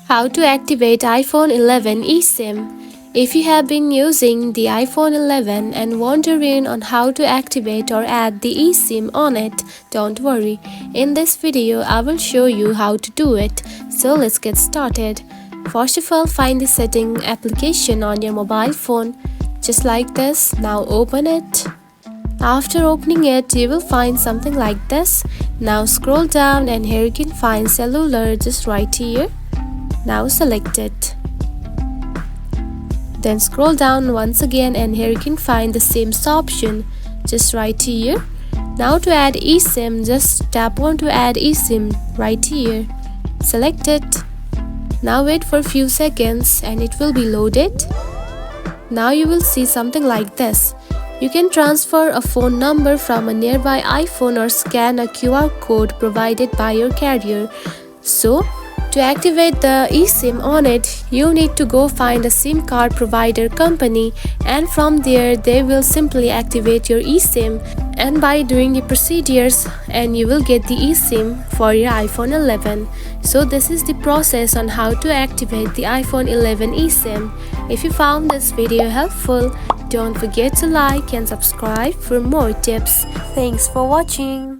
How to activate iPhone 11 eSIM. If you have been using the iPhone 11 and wondering on how to activate or add the eSIM on it, don't worry. In this video, I will show you how to do it. So let's get started. First of all, find the setting application on your mobile phone. Just like this. Now open it. After opening it, you will find something like this. Now scroll down and here you can find cellular just right here. Now select it. Then scroll down once again and here you can find the SIM option just right here. Now to add eSIM, just tap on to add eSIM right here. Select it. Now wait for a few seconds and it will be loaded. Now you will see something like this. You can transfer a phone number from a nearby iPhone or scan a QR code provided by your carrier. So, to activate the eSIM on it, you need to go find a SIM card provider company and from there they will simply activate your eSIM, and by doing the procedures and you will get the eSIM for your iPhone 11. So this is the process on how to activate the iPhone 11 eSIM. If you found this video helpful, don't forget to like and subscribe for more tips. Thanks for watching.